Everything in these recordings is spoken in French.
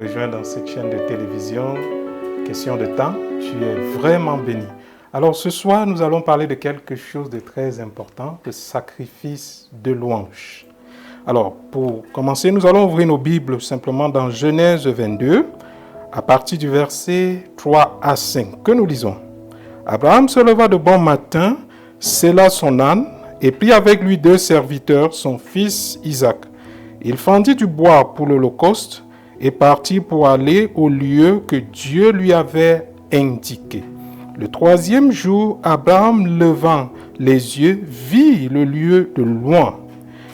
Rejoins dans cette chaîne de télévision, question de temps, tu es vraiment béni. Alors ce soir, nous allons parler de quelque chose de très important, le sacrifice de louange. Alors pour commencer, nous allons ouvrir nos Bibles simplement dans Genèse 22, à partir du verset 3 à 5, que nous lisons. Abraham se leva de bon matin, sella son âne, et prit avec lui 2 serviteurs, son fils Isaac. Il fendit du bois pour l'holocauste, et partit pour aller au lieu que Dieu lui avait indiqué. Le 3e jour, Abraham, levant les yeux, vit le lieu de loin.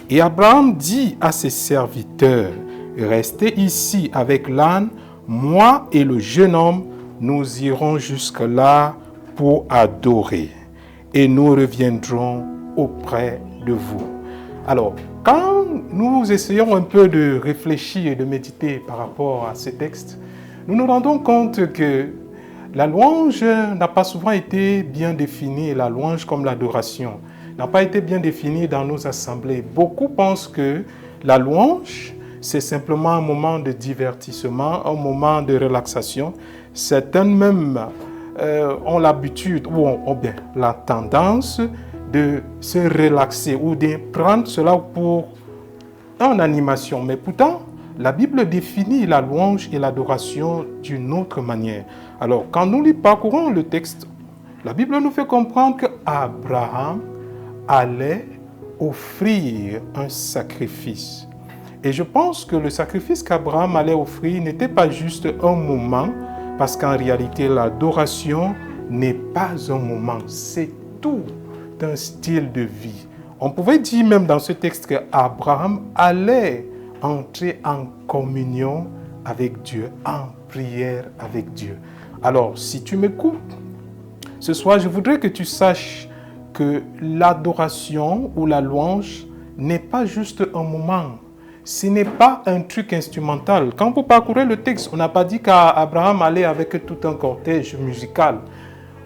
Et Abraham dit à ses serviteurs, « Restez ici avec l'âne, moi et le jeune homme, nous irons jusque-là pour adorer, et nous reviendrons auprès de vous. » Alors, quand nous essayons un peu de réfléchir et de méditer par rapport à ce texte, nous nous rendons compte que la louange n'a pas souvent été bien définie, la louange comme l'adoration n'a pas été bien définie dans nos assemblées. Beaucoup pensent que la louange, c'est simplement un moment de divertissement, un moment de relaxation. Certains même ont l'habitude ou ont bien la tendance de se relaxer ou de prendre cela pour une animation. Mais pourtant, la Bible définit la louange et l'adoration d'une autre manière. Alors, quand nous parcourons le texte, la Bible nous fait comprendre qu'Abraham allait offrir un sacrifice. Et je pense que le sacrifice qu'Abraham allait offrir n'était pas juste un moment, parce qu'en réalité, l'adoration n'est pas un moment, c'est tout un style de vie. On pouvait dire même dans ce texte qu'Abraham allait entrer en communion avec Dieu, en prière avec Dieu. Alors, si tu m'écoutes, ce soir, je voudrais que tu saches que l'adoration ou la louange n'est pas juste un moment. Ce n'est pas un truc instrumental. Quand vous parcourez le texte, on n'a pas dit qu'Abraham allait avec tout un cortège musical.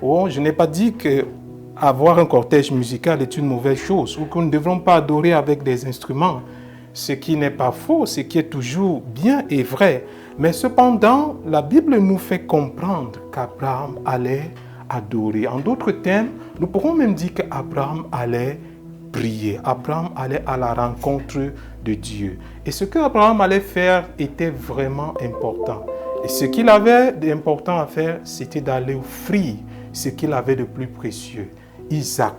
Oh, je n'ai pas dit que avoir un cortège musical est une mauvaise chose ou que nous ne devrons pas adorer avec des instruments. Ce qui n'est pas faux, ce qui est toujours bien et vrai. Mais cependant, la Bible nous fait comprendre qu'Abraham allait adorer. En d'autres termes, nous pourrons même dire qu'Abraham allait prier. Abraham allait à la rencontre de Dieu. Et ce qu'Abraham allait faire était vraiment important. Et ce qu'il avait d'important à faire, c'était d'aller offrir ce qu'il avait de plus précieux. Isaac.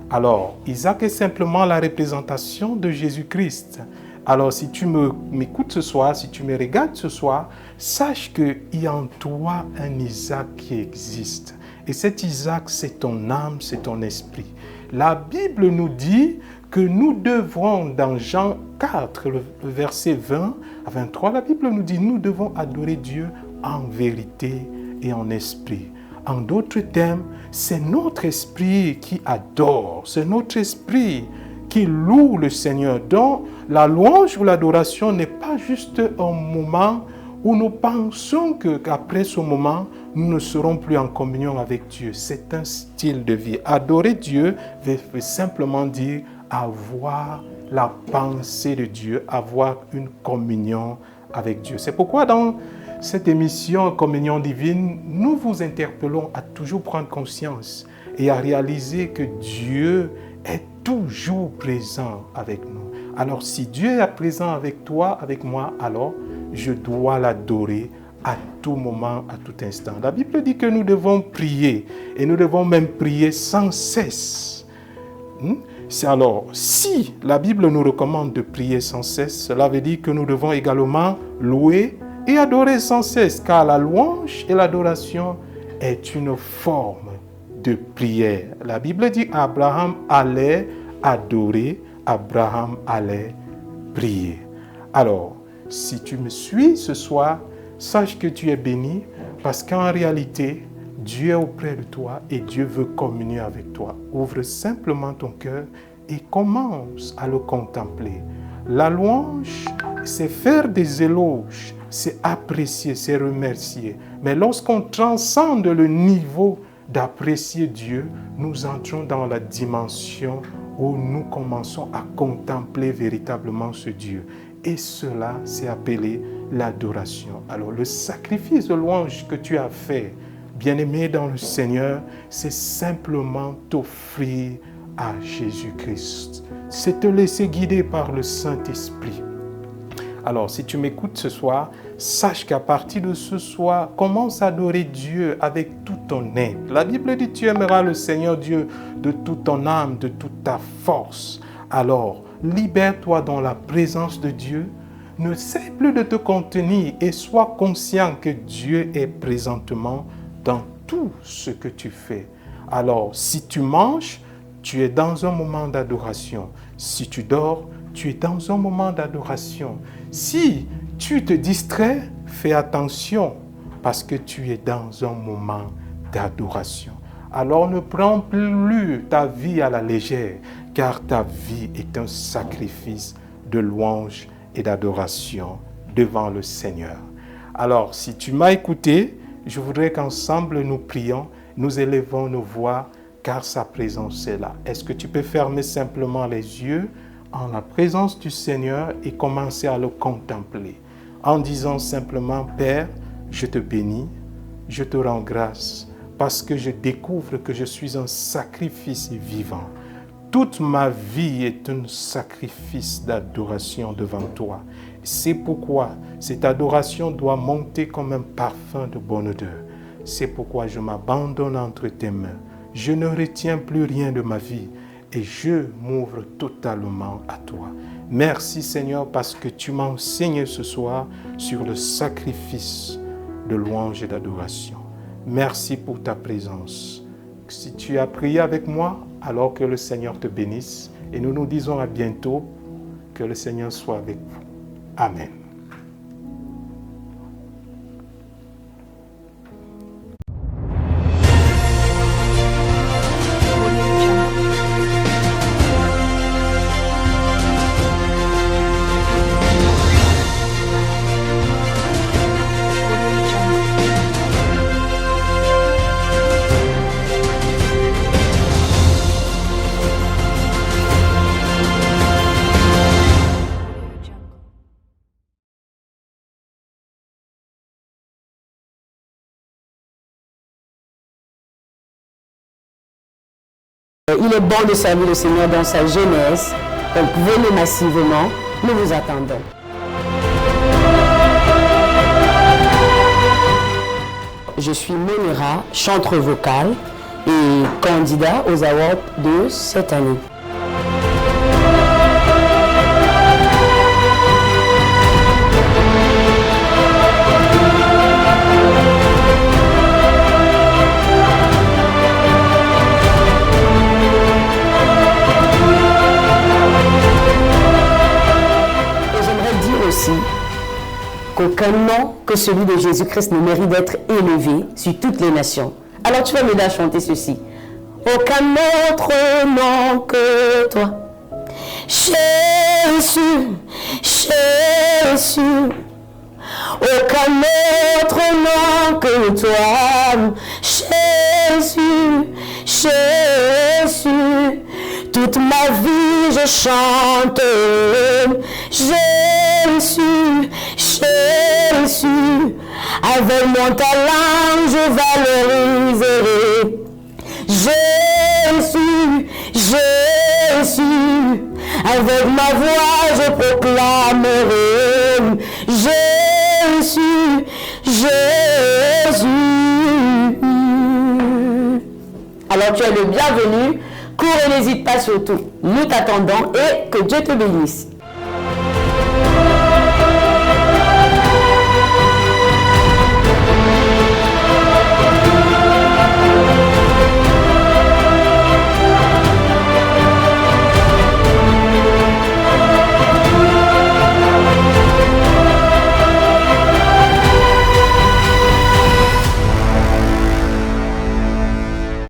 Alors, Isaac est simplement la représentation de Jésus-Christ. Alors, si tu m'écoutes ce soir, si tu me regardes ce soir, sache qu'il y a en toi un Isaac qui existe. Et cet Isaac, c'est ton âme, c'est ton esprit. La Bible nous dit que nous devrons, dans Jean 4, le verset 20 à 23, la Bible nous dit nous devons adorer Dieu en vérité et en esprit. En d'autres termes, c'est notre esprit qui adore, c'est notre esprit qui loue le Seigneur. Donc, la louange ou l'adoration n'est pas juste un moment où nous pensons qu'après ce moment, nous ne serons plus en communion avec Dieu. C'est un style de vie. Adorer Dieu veut simplement dire avoir la pensée de Dieu, avoir une communion avec Dieu. C'est pourquoi dans cette émission Communion divine, nous vous interpellons à toujours prendre conscience et à réaliser que Dieu est toujours présent avec nous. Alors si Dieu est présent avec toi, avec moi, alors je dois l'adorer à tout moment, à tout instant. La Bible dit que nous devons prier et nous devons même prier sans cesse. Alors, si la Bible nous recommande de prier sans cesse, cela veut dire que nous devons également louer et adorer sans cesse, car la louange et l'adoration est une forme de prière. La Bible dit qu'Abraham allait adorer, Abraham allait prier. Alors, si tu me suis ce soir, sache que tu es béni, parce qu'en réalité, Dieu est auprès de toi et Dieu veut communier avec toi. Ouvre simplement ton cœur et commence à le contempler. La louange, c'est faire des éloges, c'est apprécier, c'est remercier. Mais lorsqu'on transcende le niveau d'apprécier Dieu, nous entrons dans la dimension où nous commençons à contempler véritablement ce Dieu. Et cela, c'est appelé l'adoration. Alors le sacrifice de louange que tu as fait, bien-aimé dans le Seigneur, c'est simplement t'offrir à Jésus-Christ. C'est te laisser guider par le Saint-Esprit. Alors, si tu m'écoutes ce soir, sache qu'à partir de ce soir, commence à adorer Dieu avec tout ton être. La Bible dit, tu aimeras le Seigneur Dieu de toute ton âme, de toute ta force. Alors, libère-toi dans la présence de Dieu. Ne cesse plus de te contenir et sois conscient que Dieu est présentement dans tout ce que tu fais. Alors, si tu manges, tu es dans un moment d'adoration. Si tu dors, tu es dans un moment d'adoration. Si tu te distrais, fais attention parce que tu es dans un moment d'adoration. Alors ne prends plus ta vie à la légère, car ta vie est un sacrifice de louange et d'adoration devant le Seigneur. Alors, si tu m'as écouté, je voudrais qu'ensemble nous prions, nous élevons nos voix, car sa présence est là. Est-ce que tu peux fermer simplement les yeux en la présence du Seigneur et commencer à le contempler en disant simplement, Père, je te bénis, je te rends grâce parce que je découvre que je suis un sacrifice vivant. Toute ma vie est un sacrifice d'adoration devant toi. C'est pourquoi cette adoration doit monter comme un parfum de bonne odeur. C'est pourquoi je m'abandonne entre tes mains. Je ne retiens plus rien de ma vie et je m'ouvre totalement à toi. Merci Seigneur parce que tu m'as enseigné ce soir sur le sacrifice de louange et d'adoration. Merci pour ta présence. Si tu as prié avec moi, alors que le Seigneur te bénisse et nous nous disons à bientôt. Que le Seigneur soit avec vous. Amen. Il est bon de servir le Seigneur dans sa jeunesse. Donc venez massivement, nous vous attendons. Je suis Monera, chanteur vocal et candidat aux awards de cette année. Qu'aucun nom que celui de Jésus-Christ ne mérite d'être élevé sur toutes les nations. Alors tu vas m'aider à chanter ceci. Aucun autre nom que toi. Jésus, Jésus. Aucun autre nom que toi. Jésus, Jésus. Toute ma vie je chante. Jésus, Jésus, avec mon talent je valoriserai. Jésus, Jésus, avec ma voix je proclamerai. Jésus, Jésus. Alors tu es le bienvenu, cours et n'hésite pas surtout. Nous t'attendons et que Dieu te bénisse.